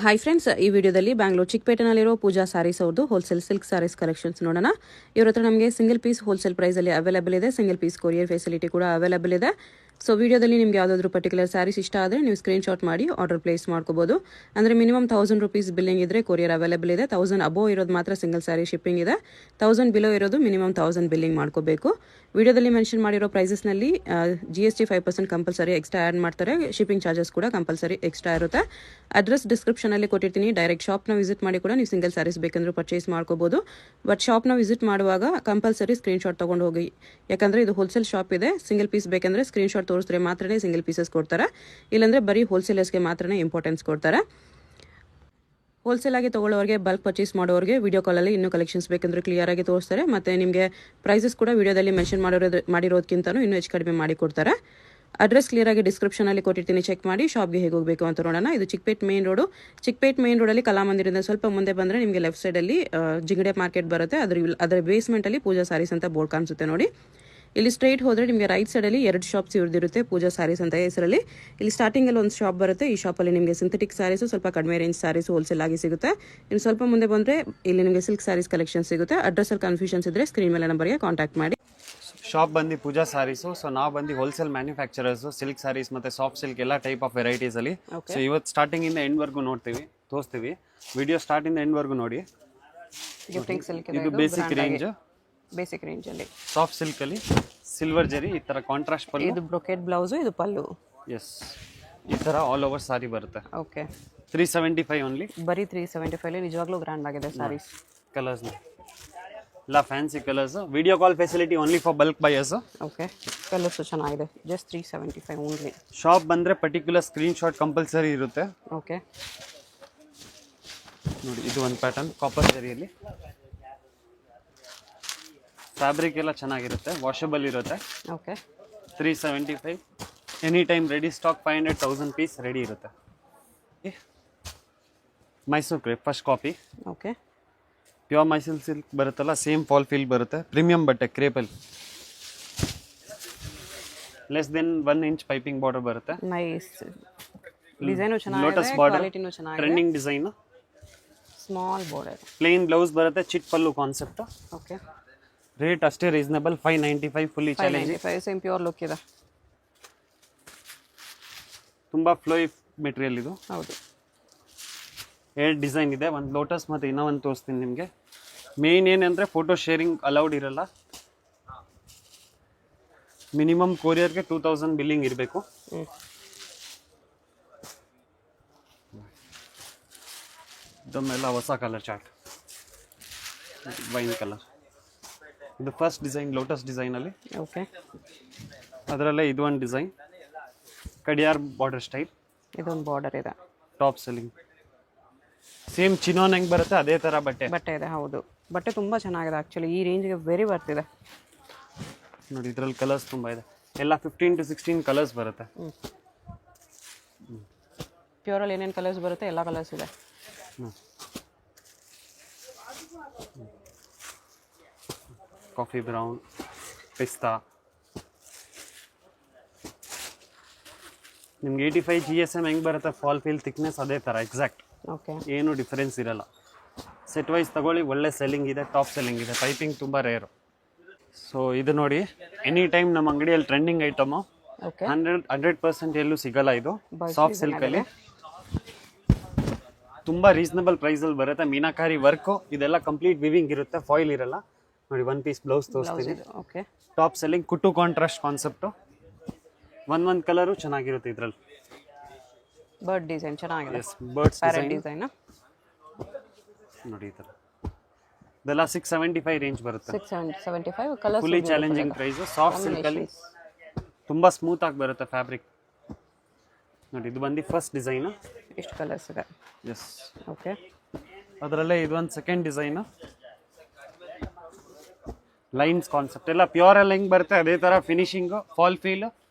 Hi friends, ಈ ವಿಡಿಯೋದಲ್ಲಿ ಬ್ಯಾಂಗ್ಳೂರ್ ಚಿಕ್ಕಪೇಟೆನಲ್ಲಿರೋ ಪೂಜಾ ಸ್ಯಾರೀಸ್ ಅವ್ರದ್ದು ಹೋಲ್ಸೇಲ್ ಸಿಲ್ಕ್ ಸ್ಯಾರೀಸ್ ಕಲೆಕ್ಷನ್ಸ್ ನೋಡೋಣ. ಇವ್ರ ಹತ್ರ ನಮಗೆ ಸಿಂಗಲ್ ಪೀಸ್ ಹೋಲ್ಸೇಲ್ ಪ್ರೈಸಲ್ಲಿ ಅವೈಲೇಬಲ್ ಇದೆ. ಸಿಂಗಲ್ ಪೀಸ್ ಕೊರಿಯರ್ ಫೆಸಿಲಿಟಿ ಕೂಡ ಅವೈಲೇಬಲ್ ಇದೆ. ಸೊ ವಿಡಿಯೋದಲ್ಲಿ ನಿಮಗೆ ಯಾವುದಾದ್ರೂ ಪರ್ಟಿಕ್ಯುಲರ್ ಸ್ಯಾರೀಸ್ ಇಷ್ಟ ಆದರೆ ನೀವು ಸ್ಕ್ರೀನ್ಶಾಟ್ ಮಾಡಿ ಆರ್ಡರ್ ಪ್ಲೇಸ್ ಮಾಡ್ಕೋಬಹುದು. ಅಂದರೆ ಮಿನಿಮಮ್ 1000 rupees ಬಿಲ್ಲಿಂಗ್ ಇದ್ರೆ ಕೊರಿಯರ್ ಅವೈಲೇಬಲ್ ಇದೆ. 1000 ಅಬೋವ್ ಇರೋದು ಮಾತ್ರ ಸಿಂಗಲ್ ಸ್ಯಾರಿ ಶಿಪ್ಪಿಂಗ್ ಇದೆ. 1000 ಬಿಲೋ ಇರೋದು ಮಿನಿಮಮ್ 1000 ಬಿಲ್ಲಿಂಗ್ ಮಾಡ್ಕೋಬೇಕು. ವಿಡಿಯೋದಲ್ಲಿ ಮೆನ್ಷನ್ ಮಾಡಿರೋ ಪ್ರೈಸಸ್ನಲ್ಲಿ GST 5% ಕಂಪಲ್ಸರಿ ಎಕ್ಸ್ಟ್ರಾ ಆ್ಯಡ್ ಮಾಡ್ತಾರೆ. ಶಿಪ್ಪಿಂಗ್ ಚಾರ್ಜಸ್ ಕೂಡ ಕಂಪಲ್ಸರಿ ಎಕ್ಸ್ಟ್ರಾ ಇರುತ್ತೆ. ಅಡ್ರೆಸ್ ಡಿಸ್ಕ್ರಿಪ್ಷನಲ್ಲಿ ಕೊಟ್ಟಿರ್ತೀನಿ. ಡೈರೆಕ್ಟ್ ಶಾಪ್ನ ವಿಸಿಟ್ ಮಾಡಿ ಕೂಡ ನೀವು ಸಿಂಗಲ್ ಸ್ಯಾರೀಸ್ ಬೇಕಂದ್ರೂ ಪರ್ಚೇಸ್ ಮಾಡ್ಕೋಬಹುದು. ಬಟ್ ಶಾಪ್ನ ವಿಸಿಟ್ ಮಾಡುವಾಗ ಕಂಪಲ್ಸರಿ ಸ್ಕ್ರೀನ್ಶಾಟ್ ತೊಗೊಂಡು ಹೋಗಿ, ಯಾಕಂದರೆ ಇದು ಹೋಲ್ಸೇಲ್ ಶಾಪ್ ಇದೆ. ಸಿಂಗಲ್ ಪೀಸ್ ಬೇಕಂದ್ರೆ ಸ್ಕ್ರೀನ್ಶಾಟ್ ತೋರಿಸಿದ್ರೆ ಮಾತ್ರನೇ ಸಿಂಗಲ್ ಪೀಸಸ್ ಕೊಡ್ತಾರೆ. ಇಲ್ಲಾಂದರೆ ಬರೀ ಹೋಲ್ಸೇಲರ್ಸ್ಗೆ ಮಾತ್ರನೇ ಇಂಪಾರ್ಟೆನ್ಸ್ ಕೊಡ್ತಾರೆ. ಹೋಲ್ಸೇಲ್ ಆಗಿ ತೊಗೊಳ್ಳೋರಿಗೆ, ಬಲ್ಕ್ ಪರ್ಚೇಸ್ ಮಾಡೋರಿಗೆ ವಿಡಿಯೋ ಕಾಲಲ್ಲಿ ಇನ್ನೂ ಕಲೆಕ್ಷನ್ಸ್ ಬೇಕಂದ್ರೆ ಕ್ಲಿಯರ್ ಆಗಿ ತೋರಿಸ್ತಾರೆ. ಮತ್ತು ನಿಮಗೆ ಪ್ರೈಸಸ್ ಕೂಡ ವಿಡಿಯೋದಲ್ಲಿ ಮೆನ್ಷನ್ ಮಾಡಿರೋದಕ್ಕಿಂತಲೂ ಇನ್ನೂ ಹೆಚ್ಚು ಕಡಿಮೆ ಮಾಡಿ ಕೊಡ್ತಾರೆ. ಅಡ್ರೆಸ್ ಕ್ಲಿಯರ್ ಆಗಿ ಡಿಸ್ಕ್ರಿಪ್ಷನಲ್ಲಿ ಕೊಟ್ಟಿರ್ತೀನಿ, ಚೆಕ್ ಮಾಡಿ. ಶಾಪ್ಗೆ ಹೇಗೆ ಹೋಗಬೇಕು ಅಂತ ನೋಡೋಣ. ಇದು Chickpet main road. Chickpet main ರೋಡಲ್ಲಿ ಕಲಾಮಂದಿರದಿಂದ ಸ್ವಲ್ಪ ಮುಂದೆ ಬಂದರೆ ನಿಮಗೆ ಲೆಫ್ಟ್ ಸೈಡಲ್ಲಿ ಜಿಂಗಡೆ ಮಾರ್ಕೆಟ್ ಬರುತ್ತೆ. ಅದರ ಬೇಸ್ಮೆಂಟಲ್ಲಿ ಪೂಜಾ ಸ್ಯಾರೀಸ್ ಅಂತ ಬೋರ್ಡ್ ಕಾಣಿಸುತ್ತೆ ನೋಡಿ. ಇಲ್ಲಿ ಸ್ಟ್ರೈಟ್ ಹೋದರೆ ನಿಮಗೆ ರೈಟ್ ಸೈಡಲ್ಲಿ 2 ಶಾಪ್ಸ್ ಇವ್ರದಿರುತ್ತೆ, ಪೂಜಾ ಸ್ಯಾರೀಸ್ ಅಂತ ಹೆಸರಲ್ಲಿ. ಇಲ್ಲಿ ಸ್ಟಾರ್ಟಿಂಗಲ್ಲಿ ಒಂದು ಶಾಪ್ ಬರುತ್ತೆ. ಈ ಶಾಪಲ್ಲಿ ನಿಮಗೆ ಸಿಂಥೆಟಿಕ್ ಸ್ಯಾರೀಸು, ಸ್ವಲ್ಪ ಕಡಿಮೆ ರೇಂಜ್ ಸ್ಯಾರೀಸು ಹೋಲ್ಸೇಲ್ ಆಗಿ ಸಿಗುತ್ತೆ. ಇನ್ನು ಸ್ವಲ್ಪ ಮುಂದೆ ಬಂದರೆ ಇಲ್ಲಿ ನಿಮಗೆ ಸಿಲ್ಕ್ ಸ್ಯಾರೀಸ್ ಕಲೆಕ್ಷನ್ ಸಿಗುತ್ತೆ. ಅಡ್ರೆಸ್ಸಲ್ಲಿ ಕನ್ಫ್ಯೂಷನ್ಸ್ ಇದ್ದರೆ ಸ್ಕ್ರೀನ್ ಮೇಲೆ ನಂಬರ್ಗೆ ಕಾಂಟ್ಯಾಕ್ಟ್ ಮಾಡಿ. ಶಾಪ್ ಬಂದು ಪೂಜಾ ಸ್ಯಾರೀಸು. ಸೊ ನಾವು ಬಂದು ಹೋಲ್ಸೇಲ್ ಮ್ಯಾನುಫ್ಯಾಕ್ಚರರ್ಸು, ಸಿಲ್ಕ್ ಸ್ಯಾರೀಸ್ ಮತ್ತು ಸಾಫ್ಟ್ ಸಿಲ್ಕ್ ಎಲ್ಲ ಟೈಪ್ ಆಫ್ ವೆರೈಟೀಸ್ ಅಲ್ಲಿ. ಸೊ ಇವತ್ತು ಸ್ಟಾರ್ಟಿಂಗ್ ಇಂದ ಎಂಡ್ ವರ್ಗು ತೋರಿಸ್ತೀವಿ. ವಿಡಿಯೋ ಸ್ಟಾರ್ಟ್ ಇಂದ ಎಂಡ್ ವರ್ಗು ನೋಡಿ. ಗಿಫ್ಟಿಂಗ್ ಸಿಲ್ಕ್ ಇದು ಬೇಸಿಕ್ ರೇಂಜ್ ಅಲ್ಲಿ ಸಾಫ್ಟ್ ಸಿಲ್ಕ್ ಅಲ್ಲಿ ಸಿಲ್ವರ್ ಜರಿ ಈ ತರ ಕಾಂಟ್ರಾಸ್ಟ್ ಪಲ್ಲು. ಇದು ಬ್ರೊಕೆಟ್ ಬ್ಲೌಸ್, ಇದು ಪಲ್ಲು. ಎಸ್, ಈ ತರ ಆಲ್ ಓವರ್ ಸಾರಿ ಬರುತ್ತೆ. Okay, 375 only. ಬರೀ 375 ಅಲ್ಲಿ ನಿಜವಾಗ್ಲೂ ಗ್ರ್ಯಾಂಡ್ ಆಗಿದೆ ಸ್ಯಾರೀಸ್. ಕಲರ್ಸ್ ಎಲ್ಲ fancy colours. Video call facility only for bulk buyers. Okay, colours ಚೆನ್ನಾಗಿದೆ. Just 375 only. ಶಾಪ್ ಬಂದ್ರೆ ಪರ್ಟಿಕ್ಯುಲರ್ ಸ್ಕ್ರೀನ್ ಶಾಟ್ ಕಂಪಲ್ಸರಿ ಇರುತ್ತೆ. ಓಕೆ ನೋಡಿ, ಇದು ಒಂದು ಪ್ಯಾಟರ್ನ್ ಕಾಪರ್ ಜರಿಯಲ್ಲಿ. ಫ್ಯಾಬ್ರಿಕ್ ಎಲ್ಲ ಚೆನ್ನಾಗಿರುತ್ತೆ, ವಾಷಬಲ್ ಇರುತ್ತೆ. Okay, 375 any time ready stock. 500,000 piece ready ಇರುತ್ತೆ. Mysuru crepe first copy. Okay, pure Mysuru silk ಬರುತ್ತಲ್ಲ, ಸೇಮ್ ಫಾಲ್ ಫೀಲ್ ಬರುತ್ತೆ. ಪ್ರೀಮಿಯಂ ಬಟ್ಟೆ ಕ್ರೇಪಲ್ಲಿ. Less than 1 inch piping border ಬರುತ್ತೆ. ನೈಸ್ ಡಿಸೈನು ಚೆನ್ನಾಗಿದೆ, ಲೋಟಸ್ ಬಾರ್ಡರ್, ಕ್ವಾಲಿಟಿನೂ ಚೆನ್ನಾಗಿದೆ. Trending design. Small border, plain blouse ಬರುತ್ತೆ, ಚಿಟ್ ಪಲ್ಲು ಕಾನ್ಸೆಪ್ಟ್. ಓಕೆ, ರೇಟ್ ಅಷ್ಟೇ reasonable. 595 fully challenging. Same pure look ಇದೆ. ತುಂಬಾ ಫ್ಲೋಯಿ ಮೆಟೀರಿಯಲ್ ಇದು. ಹೌದು, 2 ಡಿಸೈನ್ ಇದೆ. ಒಂದು ಲೋಟಸ್ ಮತ್ತು ಇನ್ನೂ ಒಂದು ತೋರಿಸ್ತೀನಿ ನಿಮಗೆ. ಮೇನ್ ಏನಂದರೆ ಫೋಟೋ ಶೇರಿಂಗ್ ಅಲೌಡ್ ಇರಲ್ಲ. ಮಿನಿಮಮ್ ಕೊರಿಯರ್ಗೆ 2000 ಬಿಲ್ಲಿಂಗ್ ಇರಬೇಕು. ಇದನ್ನೆಲ್ಲ ಹೊಸ ಕಲರ್ ಚಾರ್ಟ್, ವೈನ್ ಕಲರ್. ಇದು ಫಸ್ಟ್ ಡಿಸೈನ್ ಲೋಟಸ್ ಡಿಸೈನಲ್ಲಿ. ಓಕೆ, ಅದರಲ್ಲೇ ಇದು ಒಂದು ಡಿಸೈನ್ ಕಡಿಯಾರ್ ಬಾರ್ಡರ್ ಸ್ಟೈಲ್. ಇದೊಂದು ಬಾರ್ಡರ್ ಇದೆ. Top selling. ಸೇಮ್ ಚಿನೋನ್ ಹೆಂಗೆ ಬರುತ್ತೆ ಅದೇ ಥರ ಬಟ್ಟೆ ಇದೆ. ಹೌದು, ಬಟ್ಟೆ ತುಂಬ ಚೆನ್ನಾಗಿದೆ ಆ್ಯಕ್ಚುಲಿ. ಈ ರೇಂಜ್ಗೆ ವೆರಿ ಬರ್ತಿದೆ ನೋಡಿ. ಇದರಲ್ಲಿ ಕಲರ್ಸ್ ತುಂಬ ಇದೆ. ಎಲ್ಲ 15 to 16 ಕಲರ್ಸ್ ಬರುತ್ತೆ. ಪ್ಯೂರಲ್ಲಿ ಏನೇನು ಕಲರ್ಸ್ ಬರುತ್ತೆ ಎಲ್ಲ ಕಲರ್ಸ್ ಇದೆ. ಕಾಫಿ ಬ್ರೌನ್, ಪಿಸ್ತಾ. ನಿಮ್ಗೆ 85 GSM ಹೆಂಗೆ ಬರುತ್ತೆ ಫಾಲ್ ಫೀಲ್ ಥಿಕ್ನೆಸ್ ಅದೇ ಥರ ಎಕ್ಸಾಕ್ಟ್. ಓಕೆ, ಏನು ಡಿಫರೆನ್ಸ್ ಇರಲ್ಲ. ಸೆಟ್ ವೈಸ್ ತಗೊಳ್ಳಿ, ಒಳ್ಳೆ ಸೆಲ್ಲಿಂಗ್ ಇದೆ, ಟಾಪ್ ಸೆಲ್ಲಿಂಗ್ ಇದೆ. ಪೈಪಿಂಗ್ ತುಂಬ ರೇರು. ಸೊ ಇದು ನೋಡಿ, ಎನಿ ಟೈಮ್ ನಮ್ಮ ಅಂಗಡಿಯಲ್ಲಿ ಟ್ರೆಂಡಿಂಗ್ ಐಟಮು. 100% ಎಲ್ಲೂ ಸಿಗಲ್ಲ. ಇದು ಸಾಫ್ಟ್ ಸಿಲ್ಕಲ್ಲಿ ತುಂಬ ರೀಸನಬಲ್ ಪ್ರೈಸಲ್ಲಿ ಬರುತ್ತೆ. ಮೀನಾಕಾರಿ ವರ್ಕು ಇದೆಲ್ಲ ಕಂಪ್ಲೀಟ್ ವಿವಿಂಗ್ ಇರುತ್ತೆ, ಫಾಯಿಲ್ ಇರಲ್ಲ. ನೋಡಿ, 1 piece ಬ್ಲೌಸ್ ತೋರಿಸ್ತೀನಿ. ಓಕೆ, ಟಾಪ್ ಸೆಲ್ಲಿಂಗ್ ಕುಟ್ಟು ಕಾಂಟ್ರಾಸ್ಟ್ ಕಾನ್ಸೆಪ್ಟು. ಒಂದೊಂದು ಕಲರು ಚೆನ್ನಾಗಿರುತ್ತೆ ಇದರಲ್ಲಿ. ಬರ್ಡ್ ಡಿಸೈನ್ ಚೆನ್ನಾಗಿದೆ. ಎಸ್, ಬರ್ಡ್ಸ್ ಡಿಸೈನ್ ನೋಡಿ. ಈ ಥರ ಇದೆಲ್ಲ 675 ರೇಂಜ್ ಬರುತ್ತೆ. 675 colours. Fully challenging price. Soft ಸಿಲ್ಕಲ್ಲಿ ತುಂಬ ಸ್ಮೂತ್ ಆಗಿ ಬರುತ್ತೆ ಫ್ಯಾಬ್ರಿಕ್. ನೋಡಿ, ಇದು ಬಂದು ಫಸ್ಟ್ ಡಿಸೈನು. ಎಷ್ಟು ಕಲರ್ಸ್ ಇದೆ? ಎಸ್. ಓಕೆ, ಅದರಲ್ಲೇ ಇದು ಒಂದು ಸೆಕೆಂಡ್ ಡಿಸೈನು. ಲೈನ್ಸ್ ಕಾನ್ಸೆಪ್ಟ್ ಎಲ್ಲ ಪ್ಯೂರ್ ಅಲ್ಲಿ ಹೆಂಗೆ ಬರುತ್ತೆ ಅದೇ ಥರ ಫಿನಿಶಿಂಗು, ಫಾಲ್ ಫೀಲ್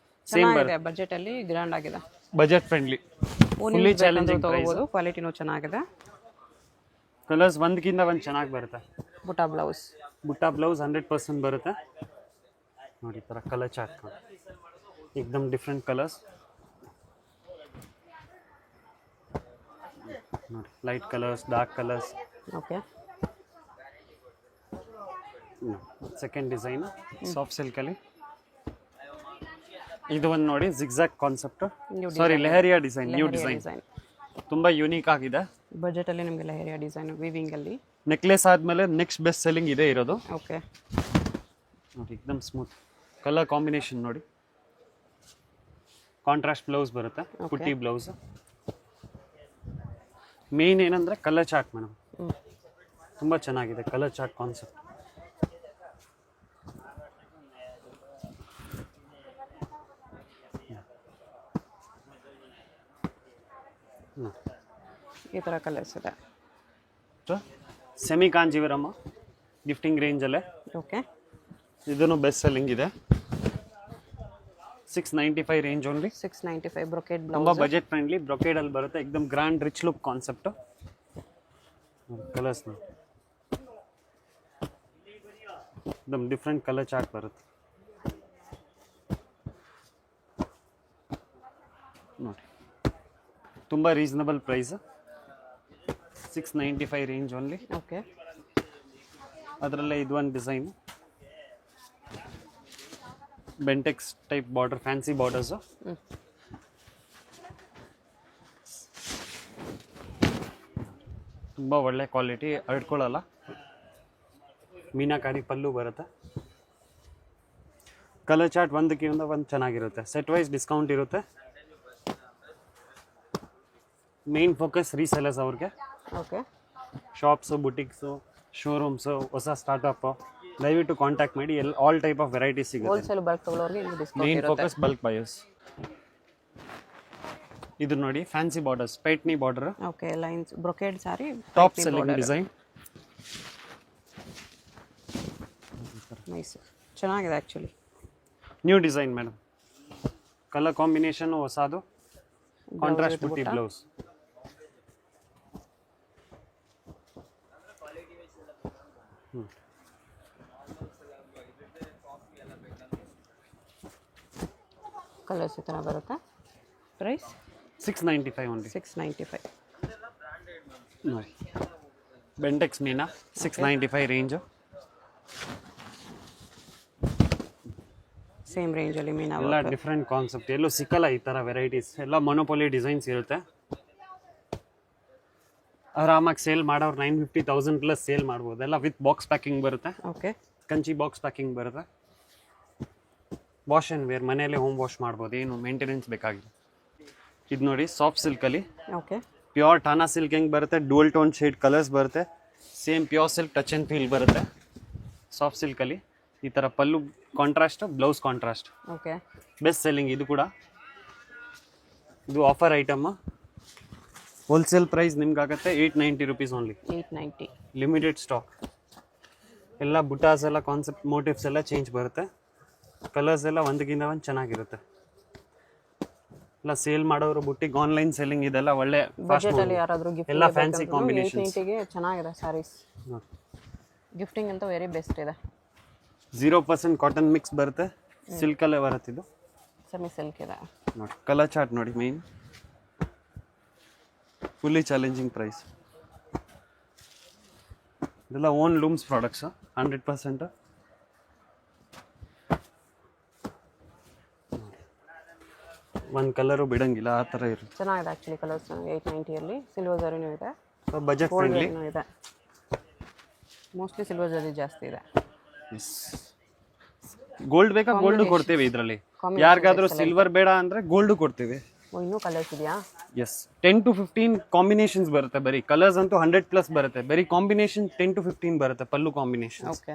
ಸೇಮ್ ಬರುತ್ತೆ. ಬಜೆಟಲ್ಲಿ ಗ್ರ್ಯಾಂಡ್ ಆಗಿದೆ, budget friendly, fully challenging price. ಕ್ವಾಲಿಟಿನೂ ಚೆನ್ನಾಗಿದೆ. ಕಲರ್ಸ್ ಒಂದಕ್ಕಿಂತ ಒಂದು ಚೆನ್ನಾಗಿ ಬರುತ್ತೆ. ಬುಟಾ ಬ್ಲೌಸ್ 100% ಬರುತ್ತೆ. ನೋಡಿ, ಈ ಥರ ಕಲರ್ ಚಾರ್ಟ್ ಏಕ್ದಮ್ ಡಿಫ್ರೆಂಟ್ ಕಲರ್ಸ್. ನೋಡಿ light colours, dark colours. Okay. Second design soft ಸಿಲ್ಕಲ್ಲಿ. ಇದು ಒಂದು ನೋಡಿ zigzag concept, sari leheriya design, new design, ತುಂಬ ಯೂನಿಕ್ ಆಗಿದೆ. ಬಜೆಟಲ್ಲಿ ನಿಮಗೆ ಲೆಹರಿಯಾ ಡಿಸೈನ್ ವಿವಿಂಗಲ್ಲಿ. ನೆಕ್ಲೆಸ್ ಆದಮೇಲೆ ನೆಕ್ಸ್ಟ್ ಬೆಸ್ಟ್ ಸೆಲ್ಲಿಂಗ್ ಇದೆ ಇರೋದು. ಓಕೆ ನೋಡಿ ಎಕ್ದಮ್ ಸ್ಮೂತ್ ಕಲರ್ ಕಾಂಬಿನೇಷನ್ ನೋಡಿ. ಕಾಂಟ್ರಾಸ್ಟ್ ಬ್ಲೌಸ್ ಬರುತ್ತೆ, ಪುಟ್ಟಿ ಬ್ಲೌಸ್. ಮೇನ್ ಏನಂದ್ರೆ ಕಲರ್ ಚಾರ್ಟ್ ಮೇಡಮ್, ತುಂಬ ಚೆನ್ನಾಗಿದೆ ಕಲರ್ ಚಾರ್ಟ್ ಕಾನ್ಸೆಪ್ಟ್. ಈ ಥರ ಕಲರ್ಸ್ ಇದೆ. ಸೆಮಿ ಕಾಂಜೀವರಮ್ಮ ಗಿಫ್ಟಿಂಗ್ ರೇಂಜಲ್ಲೇ. ಓಕೆ. ಇದನ್ನು ಬೆಸ್ಟ್ ಸೆಲ್ಲಿಂಗ್ ಇದೆ. 695 ರೇಂಜ್ ಓನ್ಲಿ. 695 ಬ್ರೊಕೇಡ್ ತುಂಬ ಬ್ಲೌಸ್. ಬಜೆಟ್ ಫ್ರೆಂಡ್ಲಿ, ಬ್ರೊಕೇಡಲ್ಲಿ ಬರುತ್ತೆ, ಎಕ್ದಮ್ grand rich look concept. Colours ನೋಡಿ ಎಕ್ದಮ್ ಡಿಫ್ರೆಂಟ್ ಕಲರ್ ಚಾರ್ಟ್ ಬರುತ್ತೆ ನೋಡಿ. ತುಂಬ reasonable price, 695 range only. Okay. ಅದರಲ್ಲೇ ಇದು ಒಂದು design Bentex type border, fancy borders. ತುಂಬ ಒಳ್ಳೆ ಕ್ವಾಲಿಟಿ, ಅಡ್ಕೊಳ್ಳಲ್ಲ. ಮೀನಾಕಾರಿ ಪಲ್ಲು ಬರುತ್ತೆ. ಕಲರ್ ಚಾರ್ಟ್ ಒಂದಕ್ಕಿಂತ ಒಂದು ಚೆನ್ನಾಗಿರುತ್ತೆ. ಸೆಟ್ ವೈಸ್ ಡಿಸ್ಕೌಂಟ್ ಇರುತ್ತೆ. ಮೇನ್ ಫೋಕಸ್ ರೀಸೆಲರ್ಸ್ ಅವ್ರಿಗೆ. ಓಕೆ. ಶಾಪ್ಸು, ಬುಟಿಕ್ಸು, ಶೋರೂಮ್ಸು, ಹೊಸ ಸ್ಟಾರ್ಟಪ್ಪು, ದಯವಿಟ್ಟು ಕಾಂಟ್ಯಾಕ್ಟ್ ಮಾಡಿ. ಆಲ್ ಟೈಪ್ ಆಫ್ ವೆರೈಟೀಸ್ ಸಿಗುತ್ತೆ. ಹೋಲ್ಸೇಲ್ ಬಲ್ಕ್ ತಗೊಳ್ಳೋರಿಗೆ ಇಲ್ಲಿ ಡಿಸ್ಕೌಂಟ್ ಮೇನ್ ಇರುತ್ತೆ. Focus bulk buyers. ಇದು ನೋಡಿ fancy borders, paithani border. Okay. Lines brocade sari, top selling design. Nice, ಚೆನ್ನಾಗಿದೆ actually. New design madam. Colour combination ಹೊಸದು, ಕಾಂಟ್ರಾಸ್ಟ್ ಬುಟ್ಟಿ ಬ್ಲೌಸ್. ಕಲರ್ಸ್ ಈ ಥರ ಬರುತ್ತೆ. Price 695 only. 695. ನೋಡಿ ಬೆಂಟೆಕ್ಸ್ ಮೀನಾ 695 ರೇಂಜು. ಸೇಮ್ ರೇಂಜಲ್ಲಿ ಮೀನಾ. ಎಲ್ಲ ಡಿಫ್ರೆಂಟ್ ಕಾನ್ಸೆಪ್ಟ್, ಎಲ್ಲೂ ಸಿಕ್ಕಲ್ಲ ಈ ಥರ ವೆರೈಟೀಸ್. ಎಲ್ಲ ಮೊನೋಪೊಲಿ ಡಿಸೈನ್ಸ್ ಇರುತ್ತೆ. ಆರಾಮಾಗಿ ಸೇಲ್ ಮಾಡೋರು 950,000 ಪ್ಲಸ್ ಸೇಲ್ ಮಾಡ್ಬೋದು. ಎಲ್ಲ ವಿತ್ ಬಾಕ್ಸ್ ಪ್ಯಾಕಿಂಗ್ ಬರುತ್ತೆ. ಓಕೆ. ಕಂಚಿ ಬಾಕ್ಸ್ ಪ್ಯಾಕಿಂಗ್ ಬರುತ್ತೆ. ವಾಶ್ ಆ್ಯಂಡ್ ವೇರ್, ಮನೆಯಲ್ಲೇ ಹೋಮ್ ವಾಶ್ ಮಾಡ್ಬೋದು, ಏನು ಮೇಂಟೆನೆನ್ಸ್ ಬೇಕಾಗಿಲ್ಲ. ಇದು ನೋಡಿ ಸಾಫ್ಟ್ ಸಿಲ್ಕಲ್ಲಿ. ಓಕೆ. ಪ್ಯೂರ್ ಟಾನಾ ಸಿಲ್ಕ್ ಹೆಂಗೆ ಬರುತ್ತೆ, ಡುವಲ್ ಟೋನ್ ಶೇಡ್ ಕಲರ್ಸ್ ಬರುತ್ತೆ. Same pure silk touch and feel ಬರುತ್ತೆ ಸಾಫ್ಟ್ ಸಿಲ್ಕಲ್ಲಿ. ಈ ಥರ pallu contrast, blouse contrast. Okay. Best selling ಇದು ಕೂಡ. ಇದು ಆಫರ್ ಐಟಮ್. ಹೋಲ್ಸೇಲ್ ಪ್ರೈಸ್ ನಿಮ್ಗಾಗತ್ತೆ 890 ರುಪೀಸ್ ಓನ್ಲಿ. 890. Limited stock. ಎಲ್ಲ ಬುಟಾಸ್ ಎಲ್ಲ ಕಾನ್ಸೆಪ್ಟ್ ಮೋಟಿವ್ಸ್ ಎಲ್ಲ ಚೇಂಜ್ ಬರುತ್ತೆ. ಕಲರ್ಸ್ ಎಲ್ಲ ಒಂದಕ್ಕಿಂತ ಒಂದು ಚೆನ್ನಾಗಿರುತ್ತೆ. ಎಲ್ಲ ಸೇಲ್ ಮಾಡೋರು, ಬುಟ್ಟಿಗೆ ಆನ್ಲೈನ್ ಸೆಲ್ಲಿಂಗ್, ಇದೆಲ್ಲ ಒಳ್ಳೆ ಬಜೆಟಲ್ಲಿ ಯಾರಾದರೂ ಗಿಫ್ಟ್ ಎಲ್ಲ ಫ್ಯಾನ್ಸಿ ಕಾಂಬಿನೇಷನ್. 890ಗೆ ಚೆನ್ನಾಗಿದೆ ಸ್ಯಾರೀಸ್. ಗಿಫ್ಟಿಂಗ್ ಅಂತ ವೆರಿ ಬೆಸ್ಟ್ ಇದೆ. 0% ಕಾಟನ್ ಮಿಕ್ಸ್ ಬರುತ್ತೆ, ಸಿಲ್ಕಲ್ಲೇ ಬರುತ್ತೆ. ಇದು ಸೆಮಿ ಸಿಲ್ಕ್ ಇದೆ ನೋಡಿ. ಕಲರ್ ಚಾರ್ಟ್ ನೋಡಿ, ಮೈನ್ ಫುಲ್ಲಿ ಚಾಲೆಂಜಿಂಗ್ ಪ್ರೈಸ್. ಇದೆಲ್ಲ ಓನ್ ಲೂಮ್ಸ್ ಪ್ರಾಡಕ್ಟ್ಸ್ 100%. ಒಂದು ಕಲರು ಬಿಡಂಗಿಲ್ಲ, ಆ ಥರ ಇರುತ್ತೆ. ಚೆನ್ನಾಗಿದೆ ಆ್ಯಕ್ಚುಲಿ ಕಲರ್ಸ್. 890ಯಲ್ಲಿ ಸಿಲ್ವರ್ ಜರಿನೂ ಇದೆ, ಬಜೆಟ್ ಫ್ರೆಂಡ್ಲಿ ಇದೆ. ಮೋಸ್ಟ್ಲಿ ಸಿಲ್ವರ್ ಜರಿ ಜಾಸ್ತಿ ಇದೆ. ಗೋಲ್ಡ್ ಬೇಕಾ, ಗೋಲ್ಡ್ ಕೊಡ್ತೇವೆ ಇದರಲ್ಲಿ. ಯಾರಿಗಾದ್ರೂ ಸಿಲ್ವರ್ ಬೇಡ ಅಂದ್ರೆ ಗೋಲ್ಡ್ ಕೊಡ್ತೇವೆ. ಇನ್ನೂ ಕಲರ್ಸ್ ಇದೆಯಾ? ಎಸ್, 10 to 15 ಕಾಂಬಿನೇಷನ್ಸ್ ಬರುತ್ತೆ. ಬರೀ ಕಲರ್ಸ್ ಅಂತೂ 100+ ಬರುತ್ತೆ. ಬರೀ ಕಾಂಬಿನೇಷನ್ 10 to 15 ಬರುತ್ತೆ, ಪಲ್ಲು ಕಾಂಬಿನೇಷನ್. ಓಕೆ.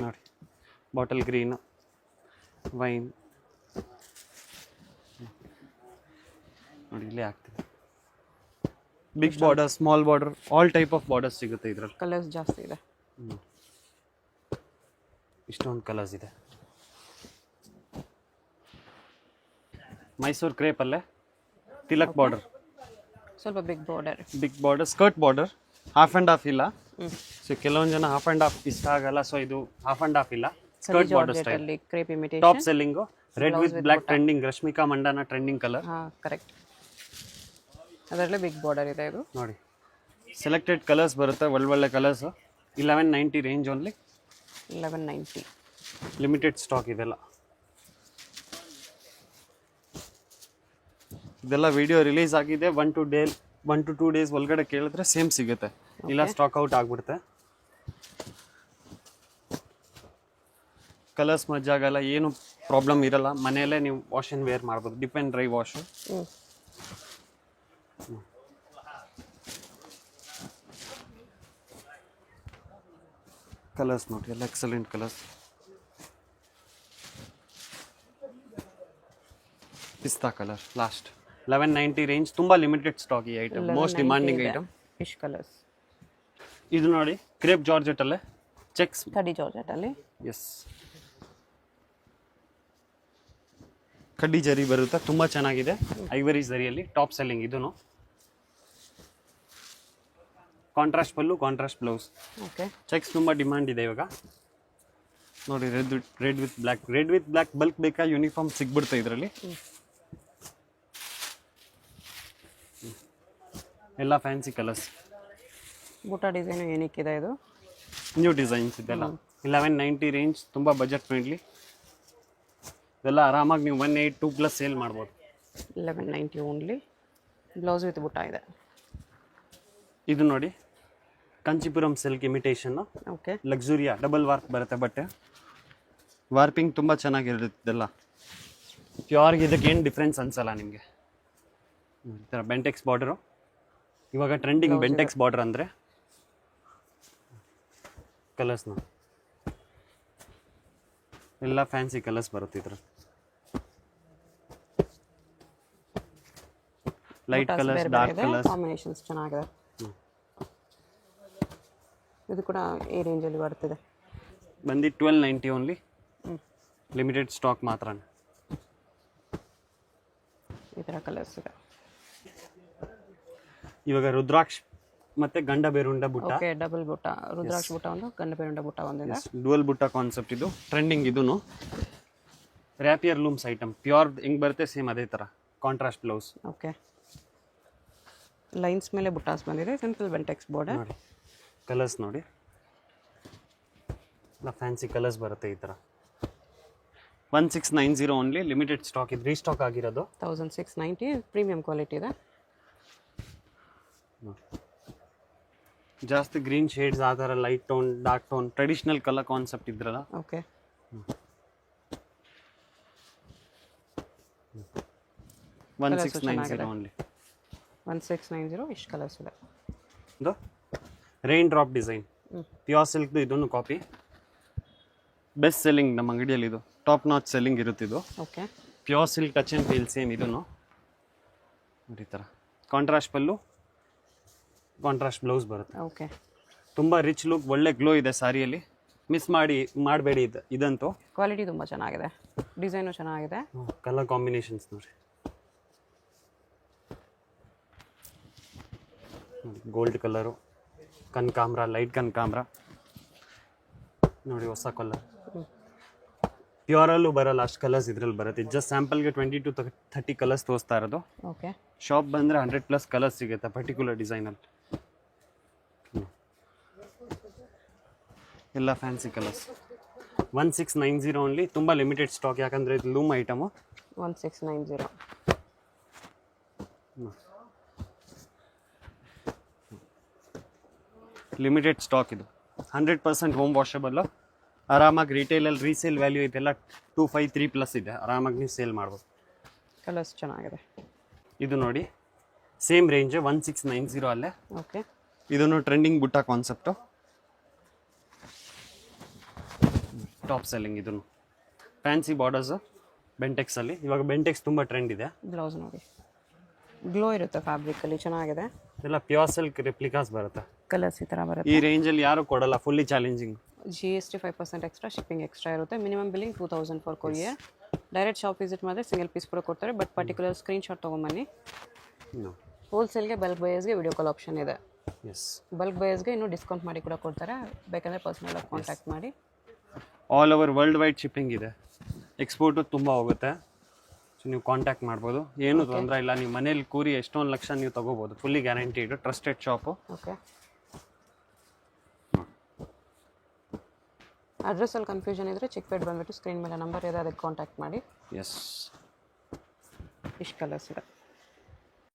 ನೋಡಿ ಬಾಟಲ್ ಗ್ರೀನ್, ವೈನ್ ನೋಡಿ ಇಲ್ಲೇ ಆಗ್ತದೆ. Big border, small border, all type of borders ಸಿಗುತ್ತೆ ಇದರಲ್ಲಿ. ಕಲರ್ಸ್ ಜಾಸ್ತಿ ಇದೆ. ಇಷ್ಟೊಂದು ಕಲರ್ಸ್ ಇದೆ. ಮೈಸೂರು ಕ್ರೇಪಲ್ಲೇ ತಿಲಕ್ ಬಾರ್ಡರ್, ಸ್ವಲ್ಪ big border, skirt border, half and half ಇಲ್ಲ. ಸೊ ಕೆಲವೊಂದು ಜನ ಹಾಫ್ ಆ್ಯಂಡ್ ಹಾಫ್ ಇಷ್ಟ ಆಗಲ್ಲ, ಸೊ ಇದು ಹಾಫ್ ಆ್ಯಂಡ್ ಹಾಫ್ ಇಲ್ಲ, skirt border style. Crepe imitation. Top selling red with black trending, Rashmika ಮಂಡಾನ trending colour. Correct. ಅದರಲ್ಲೇ ಬಿಗ್ ಬಾರ್ಡರ್ ಇದೆ ಇದು. ನೋಡಿ ಸೆಲೆಕ್ಟೆಡ್ ಕಲರ್ಸ್ ಬರುತ್ತೆ, ಒಳ್ಳೊಳ್ಳೆ colours. 1190 range only. 1190 limited stock ಇದೆಲ್ಲ. ಇದೆಲ್ಲ ವಿಡಿಯೋ ರಿಲೀಸ್ ಆಗಿದೆ 1 to 2 ಡೇಸ್ ಒಳಗಡೆ ಕೇಳಿದ್ರೆ ಸೇಮ್ ಸಿಗುತ್ತೆ, ಇಲ್ಲ ಸ್ಟಾಕ್ ಔಟ್ ಆಗ್ಬಿಡುತ್ತೆ. ಕಲರ್ಸ್ ಮಜ್ಜಾಗಲ್ಲ, ಏನು ಪ್ರಾಬ್ಲಮ್ ಇರಲ್ಲ. ಮನೆಯಲ್ಲೇ ನೀವು ವಾಶ್ ಆ್ಯಂಡ್ ವೇರ್ ಮಾಡ್ಬೋದು, dip and dry wash. Colours ನೋಡಿ ಎಲ್ಲ ಎಕ್ಸಲೆಂಟ್ ಕಲರ್ಸ್. ಪಿಸ್ತಾ ಕಲರ್ ಲಾಸ್ಟ್ 1190 ರೇಂಜ್. ತುಂಬ ಲಿಮಿಟೆಡ್ ಸ್ಟಾಕ್ ಈ item, most demanding item. Fish colours. ಇದು ನೋಡಿ ಕ್ರೇಪ್ ಜಾರ್ಜೆಟಲ್ಲೇ ಚೆಕ್ಸ್, ಕಡಿ ಜಾರ್ಜೆಟಲ್ಲಿ. ಎಸ್, ಕಡ್ಡಿ ಜರಿ ಬರುತ್ತೆ, ತುಂಬ ಚೆನ್ನಾಗಿದೆ. ಐವರಿ ಜರಿಯಲ್ಲಿ ಟಾಪ್ ಸೆಲ್ಲಿಂಗ್. ಇದೂ contrast pallu, contrast blouse. Okay. Checks ತುಂಬ ಡಿಮಾಂಡ್ ಇದೆ ಇವಾಗ. ನೋಡಿ ರೆಡ್ ವಿತ್ ಬ್ಲ್ಯಾಕ್ ಬಲ್ಕ್ ಬೇಕಾ ಯೂನಿಫಾರ್ಮ್ ಸಿಗ್ಬಿಡುತ್ತೆ ಇದರಲ್ಲಿ. ಎಲ್ಲ ಫ್ಯಾನ್ಸಿ ಕಲರ್ಸ್. ಬೂಟಾ ಡಿಸೈನು ಏನಿಕ್ಕಿದೆ ಇದು. ನ್ಯೂ ಡಿಸೈನ್ಸ್ ಇದೆಲ್ಲ. 1190 ರೇಂಜ್, ತುಂಬ ಬಜೆಟ್ ಫ್ರೆಂಡ್ಲಿ. ಇದೆಲ್ಲ ಆರಾಮಾಗಿ ನೀವು 182+ ಸೇಲ್ ಮಾಡ್ಬೋದು. 1190 ಓನ್ಲಿ. ಬ್ಲೌಸ್ ವಿತ್ ಬುಟ್ಟ ಇದೆ. ಇದು ನೋಡಿ Kanchipuram silk ಇಮಿಟೇಷನ್ನು. Okay. ಲಕ್ಸುರಿಯಾ double warp ಬರುತ್ತೆ ಬಟ್ಟೆ. ವಾರ್ಪಿಂಗ್ ತುಂಬ ಚೆನ್ನಾಗಿರುತ್ತೆ ಇದೆಲ್ಲ. ಪ್ಯೂರ್ಗೆ ಇದಕ್ಕೆ ಏನು ಡಿಫ್ರೆನ್ಸ್ ಅನ್ಸಲ್ಲ ನಿಮಗೆ. ಈ ಥರ ಬೆಂಟೆಕ್ಸ್ ಬಾರ್ಡರು, ಇವಾಗ ಟ್ರೆಂಡಿಂಗ್ ಬೆಂಟೆಕ್ಸ್ ಬಾರ್ಡರ್ ಅಂದರೆ. ಕಲರ್ಸ್ ನೋಡಿ ಎಲ್ಲ ಫ್ಯಾನ್ಸಿ ಕಲರ್ಸ್ ಬರುತ್ತೆ ಇದ್ರ. Light colours, dark colours, combinations ಚೆನ್ನಾಗಿದೆ. ಇದು ಕೂಡ ಈ ರೇಂಜಲ್ಲಿ ಬರ್ತಿದೆ. ಬಂದು 1290 ಓನ್ಲಿ. ಲಿಮಿಟೆಡ್ ಸ್ಟಾಕ್ ಮಾತ್ರ. ಈ ಥರ ಕಲರ್ಸ್ ಇದೆ. ಇವಾಗ ರುದ್ರಾಕ್ಷ್ ಮತ್ತೆ ಗಂಡ ಬೇರುಂಡ ಬುಟ್ಟ. ಓಕೆ, ಡಬಲ್ ಬುಟ್ಟ. ರುದ್ರಾಕ್ಷ ಬುಟ್ಟ ಒಂದು, ಗಂಡ ಬೇರುಂಡ ಬುಟ್ಟ ಒಂದಿದೆ. ಡುವಲ್ ಬುಟ್ಟ ಕಾನ್ಸೆಪ್ಟ್ ಇದು, ಟ್ರೆಂಡಿಂಗ್. ಇದೂ ರ್ಯಾಪಿಯರ್ ಲೂಮ್ಸ್ ಐಟಮ್, ಪ್ಯೂರ್ ಹೆಂಗ್ ಬರುತ್ತೆ ಸೇಮ್ ಅದೇ ಥರ. Contrast blouse. ಓಕೆ. ಲೈನ್ಸ್ ಮೇಲೆ ಬುಟ್ಟಾಸ್ ಬಂದಿದೆ. Simple Bentex border. ನೋಡಿ ಕಲರ್ಸ್ ನೋಡಿ ಎಲ್ಲ ಫ್ಯಾನ್ಸಿ ಕಲರ್ಸ್ ಬರುತ್ತೆ ಈ ಥರ. 1690 ಓನ್ಲಿ. ಲಿಮಿಟೆಡ್ ಸ್ಟಾಕ್ ಇದು, ರೀಸ್ಟಾಕ್ ಆಗಿರೋದು. 1690 ಪ್ರೀಮಿಯಂ ಕ್ವಾಲಿಟಿ ಇದೆ. ಜಾಸ್ತಿ ಗ್ರೀನ್ ಶೇಡ್ಸ್, ಆ ಥರ light tone, dark tone, traditional colour concept ಇದ್ರಲ್ಲ. ಓಕೆ. 1690 ಓನ್ಲಿ. 1690 ಇಷ್ಟು ಕಲರ್ಸ್ ಇದೆ. ಇದು ರೈನ್ ಡ್ರಾಪ್ ಡಿಸೈನ್, ಪ್ಯೂರ್ ಸಿಲ್ಕ್ದು. ಇದನ್ನು ಕಾಪಿ. ಬೆಸ್ಟ್ ಸೆಲ್ಲಿಂಗ್ ನಮ್ಮ ಅಂಗಡಿಯಲ್ಲಿ. ಇದು ಟಾಪ್ ನಾಚ್ ಸೆಲ್ಲಿಂಗ್ ಇರುತ್ತೆ ಇದು. Okay. Pure silk touch and feel same. ಇದೂ ನೋಡಿ ಈ ಥರ ಕಾಂಟ್ರಾಸ್ಟ್ ಪಲ್ಲು, ಕಾಂಟ್ರಾಸ್ಟ್ ಬ್ಲೌಸ್ ಬರುತ್ತೆ. ಓಕೆ. ತುಂಬ ರಿಚ್ ಲುಕ್, ಒಳ್ಳೆ ಗ್ಲೋ ಇದೆ ಸಾರಿಯಲ್ಲಿ. ಮಿಸ್ ಮಾಡಬೇಡಿ ಇದಂತೂ. ಕ್ವಾಲಿಟಿ ತುಂಬ ಚೆನ್ನಾಗಿದೆ, ಡಿಸೈನು ಚೆನ್ನಾಗಿದೆ. ಕಲರ್ ಕಾಂಬಿನೇಷನ್ಸ್ ನೋಡಿ. ಗೋಲ್ಡ್ ಕಲರು, ಕನಕಾಂಬ್ರ, ಲೈಟ್ ಕನಕಾಂಬ್ರ ನೋಡಿ, ಹೊಸ ಕಲರ್. ಪ್ಯೂರಲ್ಲೂ ಬರಲ್ಲ ಅಷ್ಟು ಕಲರ್ಸ್ ಇದ್ರಲ್ಲಿ ಬರುತ್ತೆ. ಜಸ್ಟ್ ಸ್ಯಾಂಪಲ್ಗೆ 20 to 30 ಕಲರ್ಸ್ ತೋರಿಸ್ತಾ ಇರೋದು. ಓಕೆ. ಶಾಪ್ ಬಂದರೆ 100+ ಕಲರ್ಸ್ ಸಿಗುತ್ತೆ ಪರ್ಟಿಕ್ಯುಲರ್ ಡಿಸೈನಲ್ಲಿ. ಎಲ್ಲ ಫ್ಯಾನ್ಸಿ ಕಲರ್ಸ್. 1690 ಓನ್ಲಿ. ತುಂಬ ಲಿಮಿಟೆಡ್ ಸ್ಟಾಕ್, ಯಾಕಂದರೆ ಇದು ಲೂಮ್ ಐಟಮು. 1690. ಲಿಮಿಟೆಡ್ ಸ್ಟಾಕ್ ಇದು. 100% ಹೋಮ್ ವಾಷಬಲ್ಲು. ಆರಾಮಾಗಿ ರಿಟೇಲಲ್ಲಿ ರೀಸೇಲ್ ವ್ಯಾಲ್ಯೂ ಇದೆಲ್ಲ 253+ ಇದೆ. ಆರಾಮಾಗಿ ನೀವು ಸೇಲ್ ಮಾಡ್ಬೋದು. ಕಲರ್ಸ್ ಚೆನ್ನಾಗಿದೆ. ಇದು ನೋಡಿ ಸೇಮ್ ರೇಂಜ್ 1690 ಅಲ್ಲೇ. ಓಕೆ. ಇದನ್ನು ಟ್ರೆಂಡಿಂಗ್ ಬುಟ್ಟ ಕಾನ್ಸೆಪ್ಟು, ಟಾಪ್ ಸೆಲ್ಲಿಂಗ್. ಇದನ್ನು ಫ್ಯಾನ್ಸಿ ಬಾರ್ಡರ್ಸು ಬೆಂಟೆಕ್ಸಲ್ಲಿ. ಇವಾಗ ಬೆಂಟೆಕ್ಸ್ ತುಂಬ ಟ್ರೆಂಡ್ ಇದೆ. ಬ್ಲೌಸ್ ನೋಡಿ ಗ್ಲೋ ಇರುತ್ತೆ ಫ್ಯಾಬ್ರಿಕಲ್ಲಿ, ಚೆನ್ನಾಗಿದೆ. ಇದೆಲ್ಲ ಪ್ಯೂರ್ ಸಿಲ್ಕ್ ರೆಪ್ಲಿಕಾಸ್ ಬರುತ್ತೆ. ಕಲರ್ಸ್ ಈ ಥರ ಬರುತ್ತೆ. ಈ ರೇಂಜಲ್ಲಿ ಯಾರು ಕೊಡಲ್ಲ, fully challenging. GST 5% extra, shipping extra ಇರುತ್ತೆ. Minimum billing 2000 for courier. Direct shop visit ಮಾಡಿದ್ರೆ ಸಿಂಗಲ್ ಪೀಸ್ ಕೂಡ ಕೊಡ್ತಾರೆ, ಬಟ್ ಪರ್ಟಿಕ್ಯುಲರ್ ಸ್ಕ್ರೀನ್ಶಾಟ್ ತೊಗೊಂಬನ್ನಿ. ಹೋಲ್ಸೇಲ್ಗೆ ಬಲ್ಕ್ ಬಯರ್ಸ್ಗೆ ವಿಡಿಯೋ ಕಾಲ್ ಆಪ್ಷನ್ ಇದೆ. ಎಸ್, ಬಲ್ಕ್ ಬಯರ್ಸ್ಗೆ ಇನ್ನೂ ಡಿಸ್ಕೌಂಟ್ ಮಾಡಿ ಕೂಡ ಕೊಡ್ತಾರೆ. ಬೇಕಂದರೆ ಪರ್ಸನಲ್ ಆಗಿ ಕಾಂಟ್ಯಾಕ್ಟ್ ಮಾಡಿ. All over world wide shipping ಇದೆ. ಎಕ್ಸ್ಪೋರ್ಟು ತುಂಬ ಹೋಗುತ್ತೆ. ಸೊ ನೀವು ಕಾಂಟ್ಯಾಕ್ಟ್ ಮಾಡ್ಬೋದು, ಏನು ತೊಂದರೆ ಇಲ್ಲ. ನೀವು ಮನೇಲಿ ಕೂರಿ ಎಷ್ಟೊಂದು ಲಕ್ಷ ನೀವು ತೊಗೋಬೋದು. Fully guaranteed, trusted shop. Okay, ಅಡ್ರೆಸ್ಸಲ್ಲಿ ಕನ್ಫ್ಯೂಷನ್ ಇದ್ದರೆ ಚಿಕ್ಕಪೇಟೆ ಬಂದುಬಿಟ್ಟು ಸ್ಕ್ರೀನ್ ಮೇಲೆ ನಂಬರ್ ಇದೆ, ಅದಕ್ಕೆ ಕಾಂಟ್ಯಾಕ್ಟ್ ಮಾಡಿ. ಎಸ್, ಇಷ್ಟು ಕಲರ್ಸ್ ಇದೆ.